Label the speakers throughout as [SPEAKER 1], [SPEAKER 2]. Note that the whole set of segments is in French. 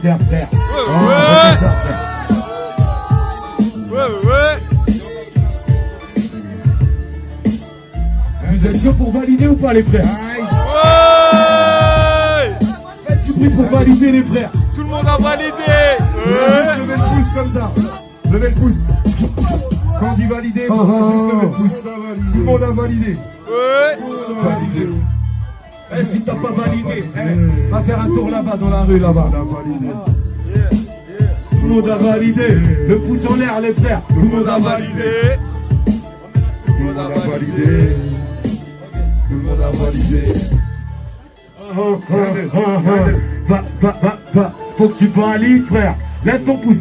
[SPEAKER 1] Frère. Vous êtes chaud pour valider ou pas les frères? Faites du bruit pour valider les frères.
[SPEAKER 2] Tout le monde a validé.
[SPEAKER 3] Juste lever le pouce comme ça. Levez le pouce. Quand on dit valider, il faudra juste lever le pouce. Tout le monde a validé. Validé.
[SPEAKER 1] Eh, si t'as pas validé, va faire un tour là-bas dans la rue là-bas.
[SPEAKER 3] On a validé.
[SPEAKER 1] Tout le monde a validé. Le pouce en l'air les frères. Tout le monde a validé.
[SPEAKER 3] Tout le monde a validé. Tout le monde a validé.
[SPEAKER 1] Va. Faut que tu valides frère. Lève ton pouce.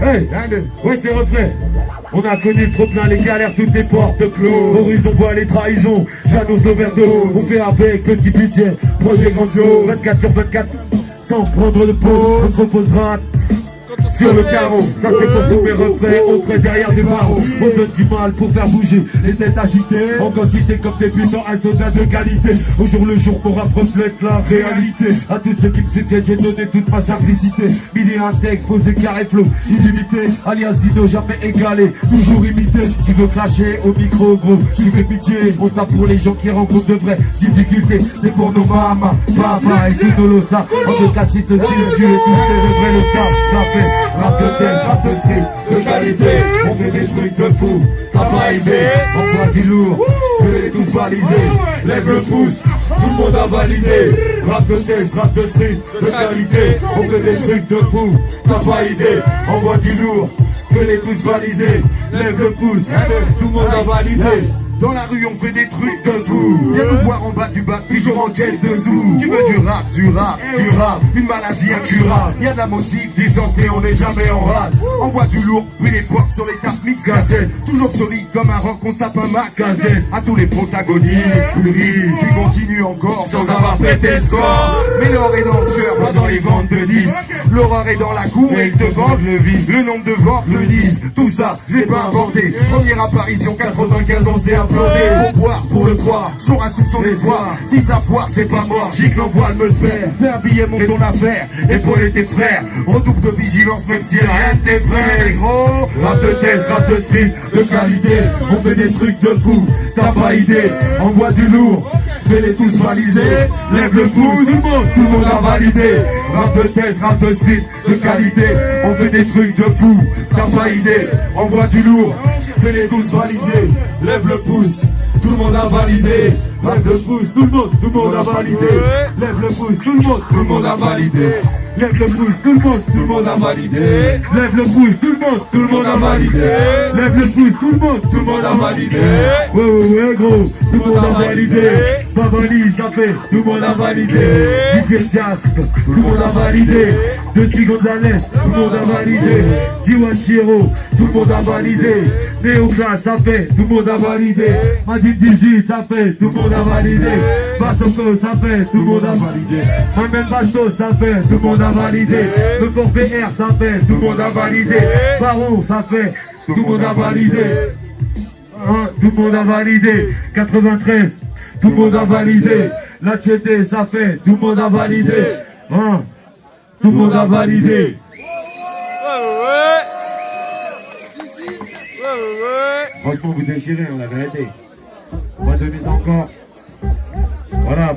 [SPEAKER 1] Hey, ouais c'est refait. On a connu trop plein les galères, toutes les portes closes. Horizon voit les trahisons, j'annonce l'overdose. On fait avec petit budget, projet grandiose. 24 sur 24, sans prendre de pause. On se reposera sur le carreau, ça c'est pour tous mes refrains. On ferait derrière des barreaux. On donne du mal pour faire bouger
[SPEAKER 3] Les têtes agitées.
[SPEAKER 1] en quantité comme des putains, un soldat de qualité. Au jour le jour, mon rap reflète la réalité. À tous ceux qui me soutiennent, j'ai donné toute ma simplicité. Mille et un texte, posé carré flow, illimité. Alias Dino, jamais égalé, toujours imité. Tu veux clasher au micro, gros, tu fais pitié. On se tape pour les gens qui rencontrent de vraies difficultés. C'est pour nos mamas, papa et tout nos losa. En 2, 4, 6, le style, tu es tous les vrais le savent, ça fait.
[SPEAKER 3] Rap de test, rap de street, de qualité. On fait des trucs de fou. T'as pas aidé.
[SPEAKER 1] Envoie du lourd,
[SPEAKER 3] Je vais les tous valiser. Lève le pouce. Tout le monde a validé. Rap de test, rap de street, de qualité. On fait des trucs de fou. T'as pas idée. Envoie du lourd. Je vais les tous valiser.
[SPEAKER 1] lève le pouce, tout le monde a validé.
[SPEAKER 3] Dans la rue on fait des trucs de fou. Viens nous voir en bas du bas, toujours en quête de sous. Tu veux du rap, une maladie incurable. Y'a de la motive, du sensé, on n'est jamais en rade. Envoie du lourd, puis les portes sur les tapes mix cassette. Toujours solide comme un rock, on se tape un max. À tous les protagonistes, puristes, qui continuent encore sans avoir pété le score. Mais l'or est dans le cœur, pas dans les ventes de disques. L'horreur est dans la cour et ils te vendent le vice. Le nombre de ventes le disent, tout ça, j'ai pas inventé. Première apparition, 95 ans, c'est implodé. Faut boire pour le croire, toujours un soupçon d'espoir. Si ça foire, c'est pas mort, gicle en voile, me spère. Fais un billet, monte ton affaire, épauler tes frères. Redouble de vigilance, même si rien ne t'effraie. Les gros, rap de test, rap de street, de qualité. On fait des trucs de fou, t'as pas idée. Envoie du lourd, fais-les tous valiser. Lève le pouce, tout le monde a validé. Rap de test, rap de street, de qualité. On fait des trucs de fou, t'as pas idée. Envoie du lourd, fais-les tous valiser. Lève le pouce, tout le monde a validé. Rap de pouce, tout le monde a validé. Lève le pouce, tout le monde a validé. Lève le pouce, tout le monde a validé.
[SPEAKER 1] Lève le pouce, tout le monde a validé. Lève le pouce, tout le monde a validé. Ouais, gros, tout le monde a validé. Babali, ça fait, tout le monde a validé. DJ Jasp, tout le monde a validé. De Gonzalez, tout le monde a validé. Jiwachiro, tout le monde a validé. Néoclass, ça fait, tout le monde a validé. Madine 18, ça fait, tout le monde a validé. Bassoko, ça fait, tout le monde a validé. Moi-même Basso, ça fait, tout le monde a validé. Le fort PR, ça fait, tout le monde a validé. Baron, ça fait, tout le monde a validé. Tout le monde a validé. 93, tout le monde a validé. La Tchété, ça fait, tout le monde a validé. Tout le monde a validé. Franchement, vous déchirez, on la vérité. On va donner encore. Voilà.